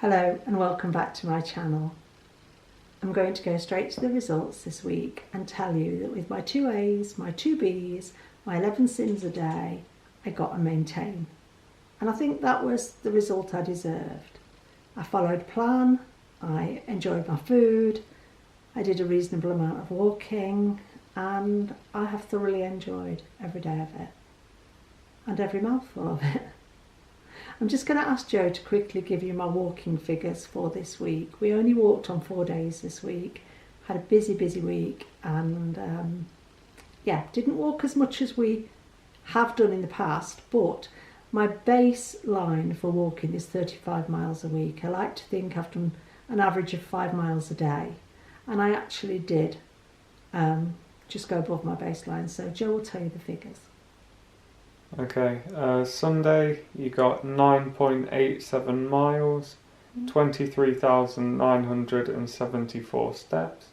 Hello and welcome back to my channel. I'm going to go straight to the results this week and tell you that with my 2 A's, my 2 B's, my 11 sins a day, I got a maintain. And I think that was the result I deserved. I followed plan, I enjoyed my food, I did a reasonable amount of walking, and I have thoroughly enjoyed every day of it and every mouthful of it. I'm just going to ask Joe to quickly give you my walking figures for this week. We only walked on 4 days this week, had a busy week, and didn't walk as much as we have done in the past, but my baseline for walking is 35 miles a week. I like to think I've done an average of 5 miles a day, and I actually did just go above my baseline, so Joe will tell you the figures. Okay, Sunday you got 9.87 miles, 23,974 steps.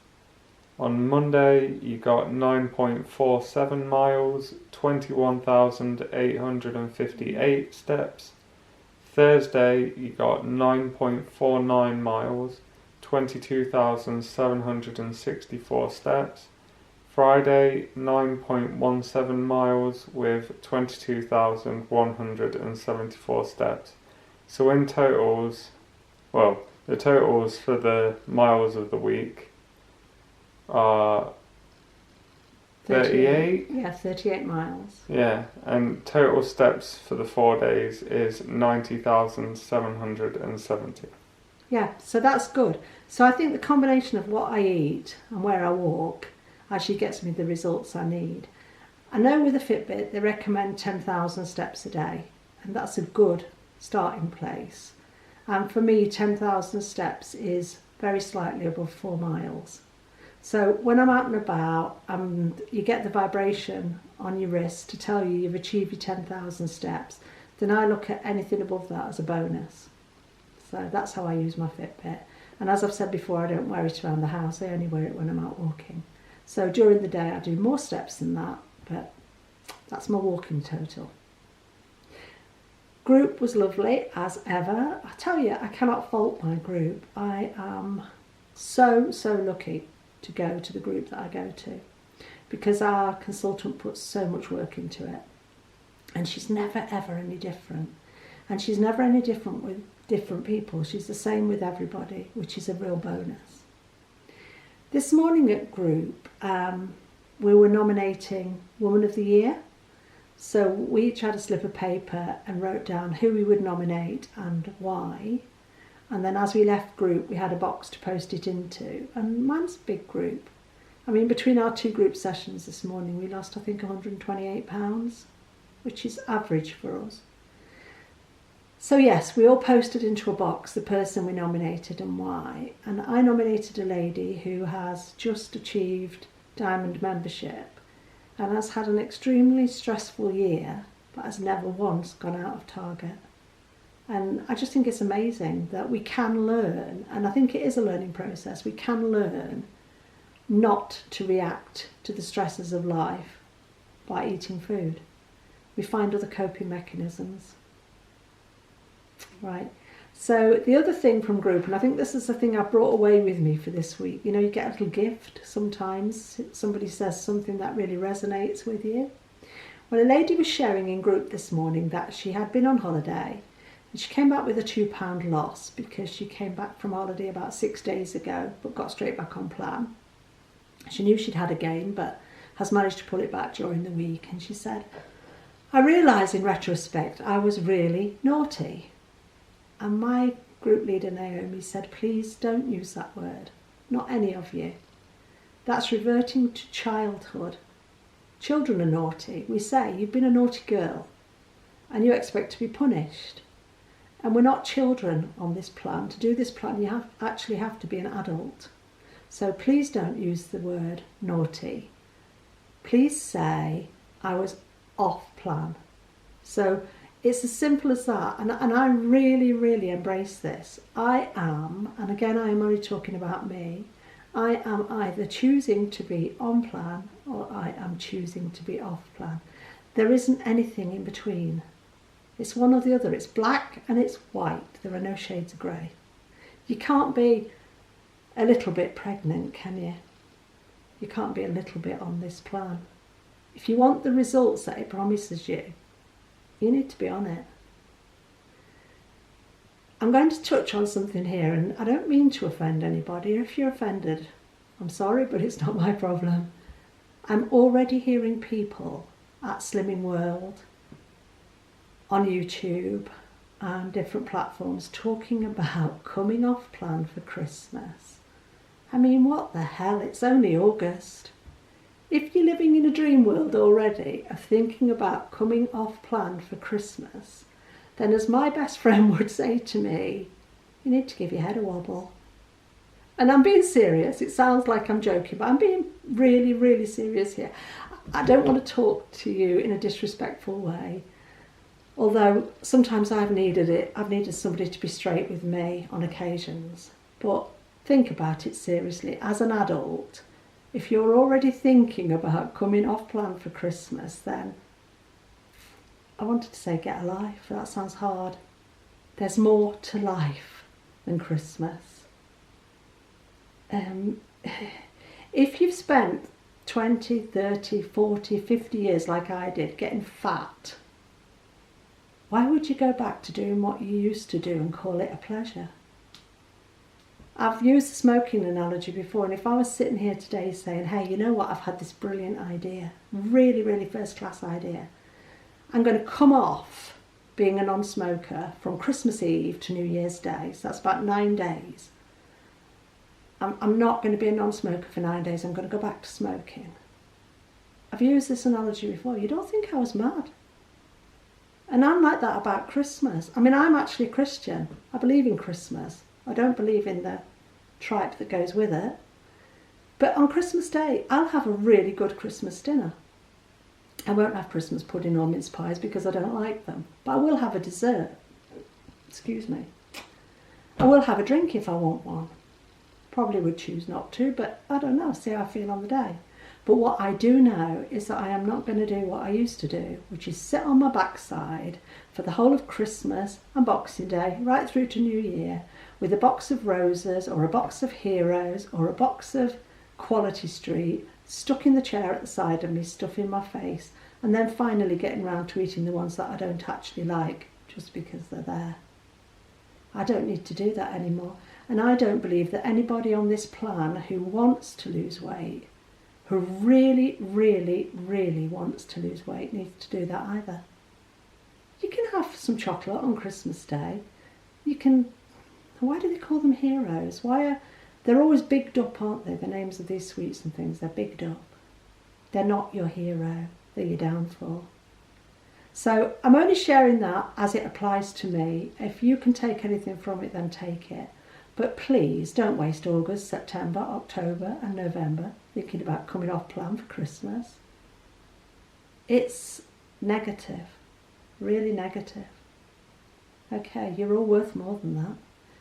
On Monday you got 9.47 miles, 21,858 steps. Thursday you got 9.49 miles, 22,764 steps. Friday, 9.17 miles with 22,174 steps. So in totals, the totals for the miles of the week are 38? Yeah, 38 miles. Yeah, and total steps for the 4 days is 90,770. Yeah, so that's good. So I think the combination of what I eat and where I walk actually gets me the results I need. I know with a Fitbit they recommend 10,000 steps a day, and that's a good starting place. And for me, 10,000 steps is very slightly above 4 miles. So when I'm out and about and you get the vibration on your wrist to tell you you've achieved your 10,000 steps, then I look at anything above that as a bonus. So that's how I use my Fitbit. And as I've said before, I don't wear it around the house, I only wear it when I'm out walking. So during the day I do more steps than that, but that's my walking total. Group was lovely as ever. I tell you, I cannot fault my group. I am so lucky to go to the group that I go to, because our consultant puts so much work into it, and she's never ever any different. And she's never any different with different people. She's the same with everybody, which is a real bonus. This morning at group, we were nominating Woman of the Year. So we each had a slip of paper and wrote down who we would nominate and why. And then as we left group, we had a box to post it into. And mine's a big group. I mean, between our 2 group sessions this morning, we lost, I think, £128, which is average for us. So yes, we all posted into a box the person we nominated and why. And I nominated a lady who has just achieved Diamond membership and has had an extremely stressful year, but has never once gone out of target. And I just think it's amazing that we can learn, and I think it is a learning process, we can learn not to react to the stresses of life by eating food. We find other coping mechanisms. Right, so the other thing from group, and I think this is the thing I brought away with me for this week, you know, you get a little gift sometimes, somebody says something that really resonates with you. Well, a lady was sharing in group this morning that she had been on holiday and she came back with a £2 loss because she came back from holiday about 6 days ago but got straight back on plan. She knew she'd had a gain but has managed to pull it back during the week, and she said, I realise in retrospect I was really naughty. And my group leader, Naomi, said, please don't use that word. Not any of you. That's reverting to childhood. Children are naughty. We say, you've been a naughty girl and you expect to be punished. And we're not children on this plan. To do this plan, you actually have to be an adult. So please don't use the word naughty. Please say, I was off plan. So it's as simple as that, and I really embrace this. I am, and again I am only talking about me, I am either choosing to be on plan or I am choosing to be off plan. There isn't anything in between. It's one or the other. It's black and it's white. There are no shades of grey. You can't be a little bit pregnant, can you? You can't be a little bit on this plan. If you want the results that it promises you, you need to be on it. I'm going to touch on something here, and I don't mean to offend anybody. If you're offended, I'm sorry, but it's not my problem. I'm already hearing people at Slimming World, on YouTube and different platforms talking about coming off plan for Christmas. I mean, what the hell? It's only August. If you're living in a dream world already of thinking about coming off plan for Christmas, then as my best friend would say to me, you need to give your head a wobble. And I'm being serious. It sounds like I'm joking, but I'm being really, really serious here. I don't want to talk to you in a disrespectful way. Although sometimes I've needed it. I've needed somebody to be straight with me on occasions. But think about it seriously. As an adult, if you're already thinking about coming off plan for Christmas, then I wanted to say get a life. That sounds hard. There's more to life than Christmas. If you've spent 20, 30, 40, 50 years like I did getting fat, why would you go back to doing what you used to do and call it a pleasure? I've used the smoking analogy before, and if I was sitting here today saying, hey, you know what, I've had this brilliant idea, really, really first class idea. I'm going to come off being a non-smoker from Christmas Eve to New Year's Day, so that's about 9 days. I'm not going to be a non-smoker for 9 days, I'm going to go back to smoking. I've used this analogy before. You don't think I was mad? And I'm like that about Christmas. I mean, I'm actually a Christian. I believe in Christmas. I don't believe in the tripe that goes with it. But on Christmas Day, I'll have a really good Christmas dinner. I won't have Christmas pudding or mince pies because I don't like them. But I will have a dessert. Excuse me. I will have a drink if I want one. Probably would choose not to, but I don't know, see how I feel on the day. But what I do know is that I am not going to do what I used to do, which is sit on my backside for the whole of Christmas and Boxing Day, right through to New Year, with a box of roses or a box of heroes or a box of Quality Street stuck in the chair at the side of me, stuffing my face, and then finally getting round to eating the ones that I don't actually like just because they're there. I don't need to do that anymore. And I don't believe that anybody on this plan who wants to lose weight, who really, really, really wants to lose weight, needs to do that either. You can have some chocolate on Christmas Day. You can... Why do they call them heroes? They're always bigged up, aren't they? The names of these sweets and things, they're bigged up. They're not your hero, they're your downfall. So I'm only sharing that as it applies to me. If you can take anything from it, then take it. But please don't waste August, September, October and November thinking about coming off plan for Christmas. It's negative, really negative. Okay, you're all worth more than that.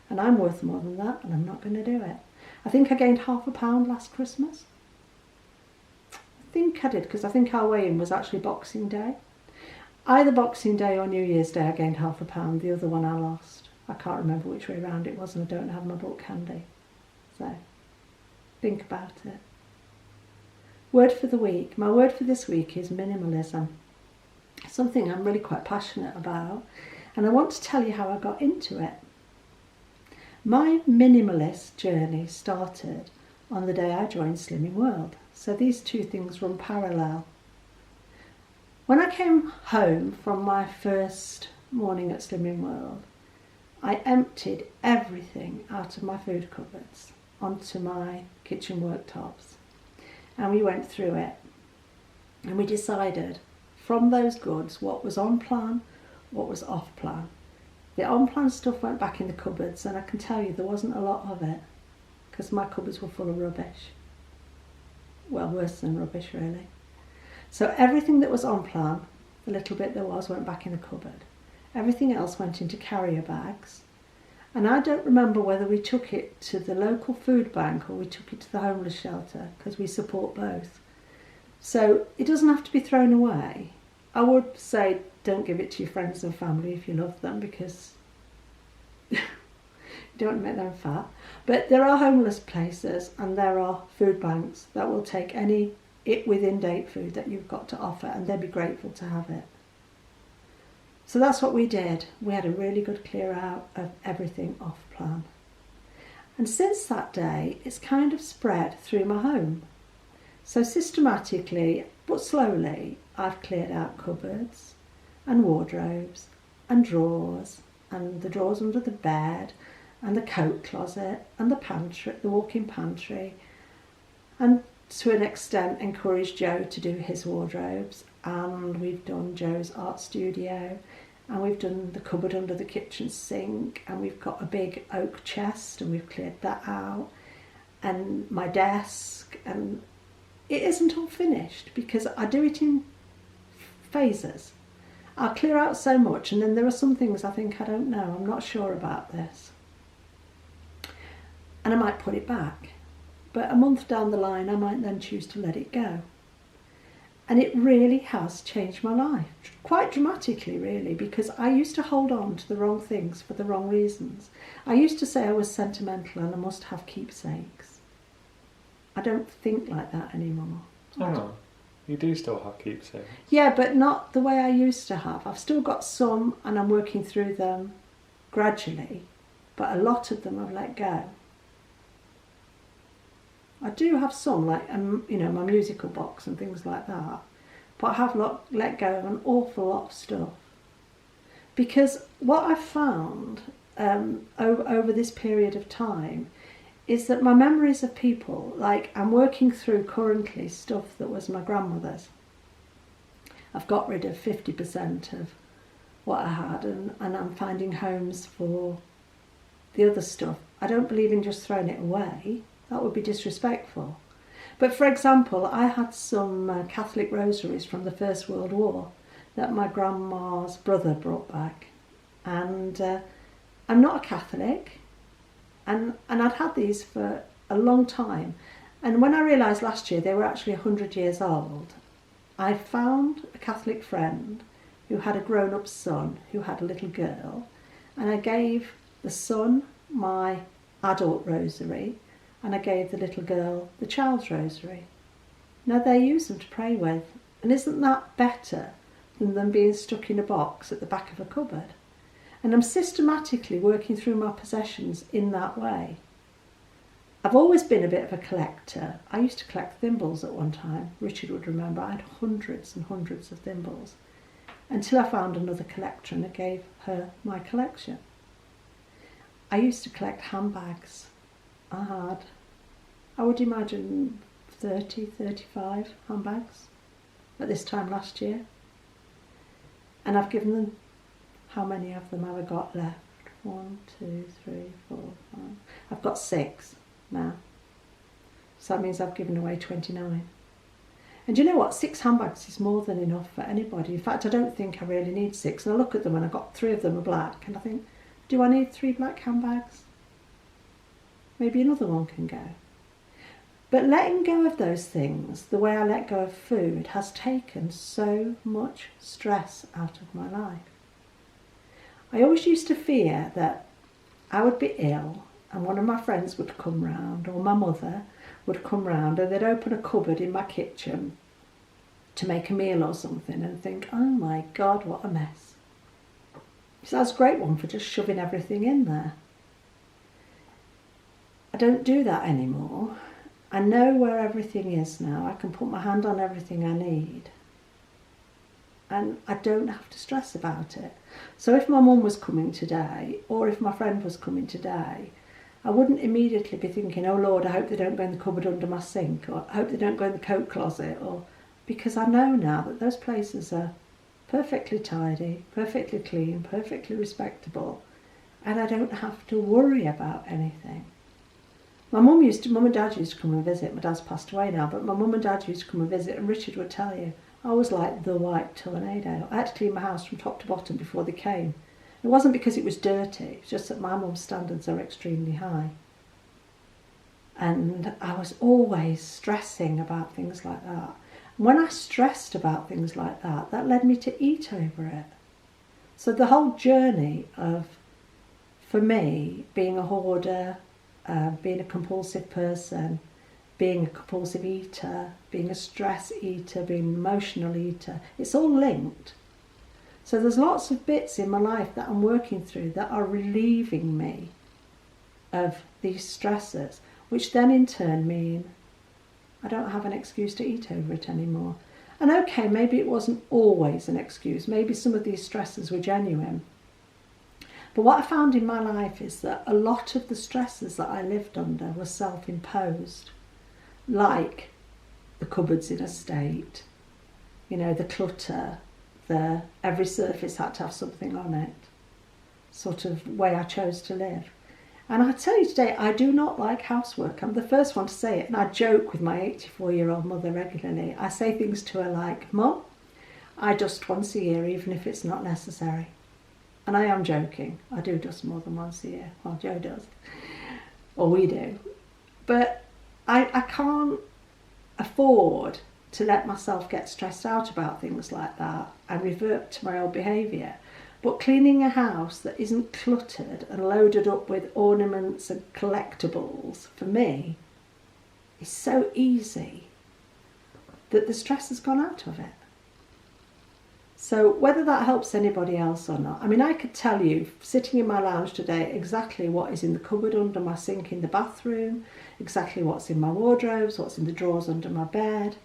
And I'm worth more than that, and I'm not going to do it. I think I gained £0.5 pound last Christmas. I think I did, because I think our weigh-in was actually Boxing Day. Either Boxing Day or New Year's Day I gained £0.5 pound, the other one I lost. I can't remember which way round it was, and I don't have my book handy. So, think about it. Word for the week. My word for this week is minimalism. Something I'm really quite passionate about, and I want to tell you how I got into it. My minimalist journey started on the day I joined Slimming World. So these two things run parallel. When I came home from my first morning at Slimming World, I emptied everything out of my food cupboards onto my kitchen worktops, and we went through it, and we decided from those goods what was on plan, what was off plan. The on plan stuff went back in the cupboards, and I can tell you there wasn't a lot of it because my cupboards were full of rubbish. Well, worse than rubbish really. So everything that was on plan, the little bit there was, went back in the cupboard. Everything else went into carrier bags. And I don't remember whether we took it to the local food bank or we took it to the homeless shelter, because we support both. So it doesn't have to be thrown away. I would say don't give it to your friends and family if you love them, because You don't want to make them fat. But there are homeless places and there are food banks that will take any within date food that you've got to offer, and they'd be grateful to have it. So that's what we did. We had a really good clear out of everything off plan. And since that day, it's kind of spread through my home. So systematically, but slowly, I've cleared out cupboards and wardrobes and drawers and the drawers under the bed and the coat closet and the pantry, the walk-in pantry, and to an extent encouraged Joe to do his wardrobes, and we've done Joe's art studio, and we've done the cupboard under the kitchen sink, and we've got a big oak chest and we've cleared that out, and my desk, and it isn't all finished because I do it in phases. I'll clear out so much and then there are some things I think I don't know, I'm not sure about this, and I might put it back, but a month down the line I might then choose to let it go. And it really has changed my life, quite dramatically really, because I used to hold on to the wrong things for the wrong reasons. I used to say I was sentimental and I must have keepsakes. I don't think like that anymore. Oh, you do still have keepsakes? Yeah, but not the way I used to have. I've still got some and I'm working through them gradually, but a lot of them I've let go. I do have some, like my musical box and things like that, but I have let go of an awful lot of stuff. Because what I've found over this period of time is that my memories of people, like I'm working through currently stuff that was my grandmother's. I've got rid of 50% of what I had, and I'm finding homes for the other stuff. I don't believe in just throwing it away. That would be disrespectful. But for example, I had some Catholic rosaries from the First World War that my grandma's brother brought back. And I'm not a Catholic, and I'd had these for a long time. And when I realised last year they were actually 100 years old, I found a Catholic friend who had a grown-up son who had a little girl, and I gave the son my adult rosary, and I gave the little girl the child's rosary. Now they use them to pray with, and isn't that better than them being stuck in a box at the back of a cupboard? And I'm systematically working through my possessions in that way. I've always been a bit of a collector. I used to collect thimbles at one time. Richard would remember I had hundreds and hundreds of thimbles, until I found another collector and I gave her my collection. I used to collect handbags. I would imagine 30, 35 handbags at this time last year. And I've given them, how many of them have I got left? 1, 2, 3, 4, 5. I've got 6 now. So that means I've given away 29. And you know what? 6 handbags is more than enough for anybody. In fact, I don't think I really need 6. And I look at them and I've got 3 of them are black. And I think, do I need 3 black handbags? Maybe another one can go. But letting go of those things, the way I let go of food, has taken so much stress out of my life. I always used to fear that I would be ill and one of my friends would come round, or my mother would come round, and they'd open a cupboard in my kitchen to make a meal or something and think, oh my God, what a mess. So that's a great one for just shoving everything in there. I don't do that anymore. I know where everything is now. I can put my hand on everything I need. And I don't have to stress about it. So if my mum was coming today, or if my friend was coming today, I wouldn't immediately be thinking, oh Lord, I hope they don't go in the cupboard under my sink, or I hope they don't go in the coat closet, because I know now that those places are perfectly tidy, perfectly clean, perfectly respectable, and I don't have to worry about anything. My mum and dad used to come and visit. My dad's passed away now, but my mum and dad used to come and visit, and Richard would tell you, I was like the white tornado. I had to clean my house from top to bottom before they came. It wasn't because it was dirty, it's just that my mum's standards are extremely high. And I was always stressing about things like that. And when I stressed about things like that, that led me to eat over it. So the whole journey of for me, being a hoarder, being a compulsive person, being a compulsive eater, being a stress eater, being an emotional eater, it's all linked. So there's lots of bits in my life that I'm working through that are relieving me of these stresses, which then in turn mean I don't have an excuse to eat over it anymore. And okay, maybe it wasn't always an excuse. Maybe some of these stresses were genuine. But what I found in my life is that a lot of the stresses that I lived under were self-imposed, like the cupboards in a state, the clutter, the every surface had to have something on it, sort of way I chose to live. And I tell you today, I do not like housework. I'm the first one to say it, and I joke with my 84-year-old mother regularly. I say things to her like, Mum, I dust once a year, even if it's not necessary. And I am joking. I do dust more than once a year. Well, Joe does. Or we do. But I can't afford to let myself get stressed out about things like that and revert to my old behaviour. But cleaning a house that isn't cluttered and loaded up with ornaments and collectibles, for me, is so easy that the stress has gone out of it. So whether that helps anybody else or not, I mean, I could tell you, sitting in my lounge today, exactly what is in the cupboard under my sink in the bathroom, exactly what's in my wardrobes, what's in the drawers under my bed.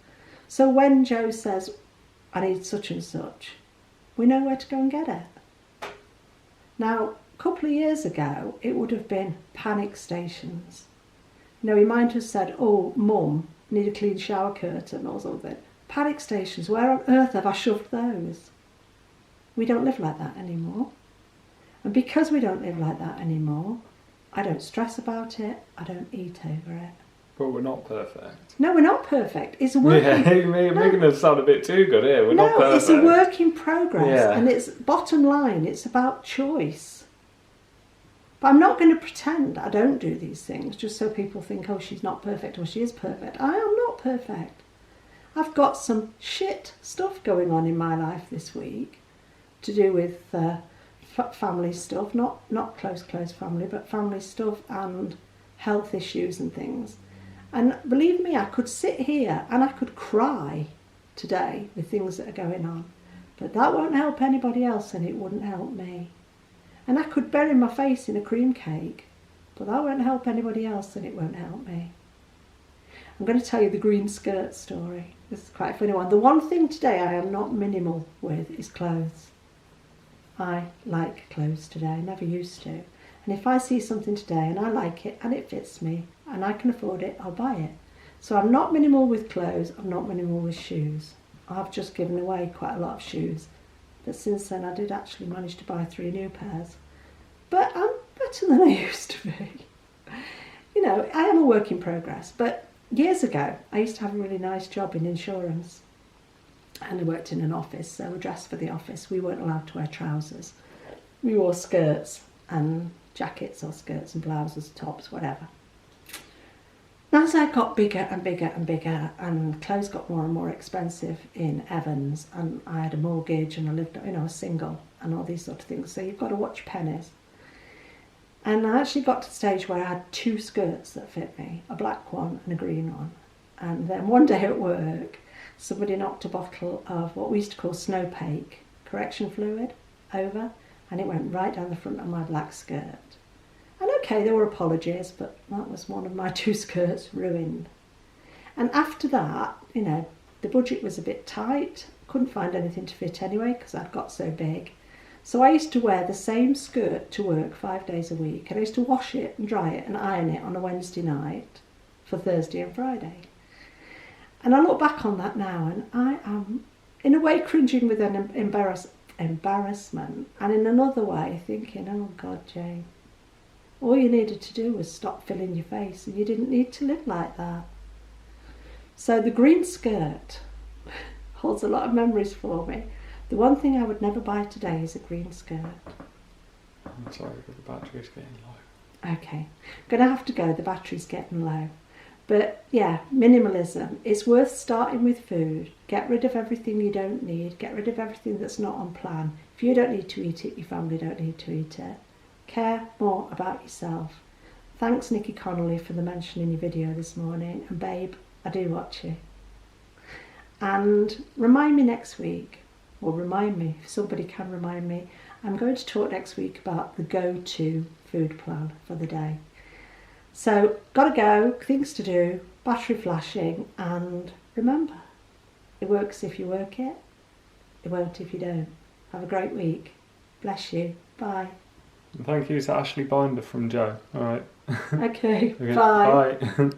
So when Joe says, I need such and such, we know where to go and get it. Now, a couple of years ago, it would have been panic stations. He might have said, oh, Mum, need a clean shower curtain or something. Panic stations, where on earth have I shoved those? We don't live like that anymore. And because we don't live like that anymore, I don't stress about it, I don't eat over it. But we're not perfect. No, we're not perfect. It's a work you're making us sound a bit too good here. We're not perfect. No, it's a work in progress. Yeah. And it's bottom line, it's about choice. But I'm not going to pretend I don't do these things just so people think, oh, she's not perfect or she is perfect. I am not perfect. I've got some shit stuff going on in my life this week to do with family stuff, not close family, but family stuff and health issues and things. And believe me, I could sit here and I could cry today with things that are going on. But that won't help anybody else and it wouldn't help me. And I could bury my face in a cream cake, but that won't help anybody else and it won't help me. I'm going to tell you the green skirt story. This is quite a funny one. The one thing today I am not minimal with is clothes. I like clothes today, I never used to. And if I see something today and I like it and it fits me and I can afford it, I'll buy it. So I'm not minimal with clothes, I'm not minimal with shoes. I've just given away quite a lot of shoes. But since then I did actually manage to buy 3 new pairs. But I'm better than I used to be. I am a work in progress. But years ago, I used to have a really nice job in insurance. And I worked in an office, so we dressed for the office. We weren't allowed to wear trousers. We wore skirts and jackets or skirts and blouses, tops, whatever. As I got bigger and bigger and bigger and clothes got more and more expensive in Evans and I had a mortgage and I lived, I was single and all these sort of things. So you've got to watch pennies. And I actually got to the stage where I had 2 skirts that fit me, a black one and a green one. And then one day at work, somebody knocked a bottle of what we used to call Snowpake correction fluid over and it went right down the front of my black skirt. And okay, there were apologies, but that was one of my 2 skirts ruined. And after that, the budget was a bit tight. Couldn't find anything to fit anyway because I'd got so big. So I used to wear the same skirt to work 5 days a week. And I used to wash it and dry it and iron it on a Wednesday night for Thursday and Friday. And I look back on that now and I am, in a way, cringing with an embarrassment. And in another way, thinking, oh God, Jane. All you needed to do was stop filling your face and you didn't need to live like that. So the green skirt holds a lot of memories for me. The one thing I would never buy today is a green skirt. I'm sorry, but the battery's getting low. Okay, I'm going to have to go, the battery's getting low. But yeah, minimalism. It's worth starting with food. Get rid of everything you don't need. Get rid of everything that's not on plan. If you don't need to eat it, your family don't need to eat it. Care more about yourself. Thanks Nikki Connolly for the mention in your video this morning, and babe, I do watch you. And remind me next week, or remind me, if somebody can remind me, I'm going to talk next week about the go-to food plan for the day. So, gotta go, things to do, battery flashing, and remember, it works if you work it, it won't if you don't. Have a great week. Bless you. Bye. Thank you to Ashley Binder from Joe. All right. Okay, Okay, bye. Bye.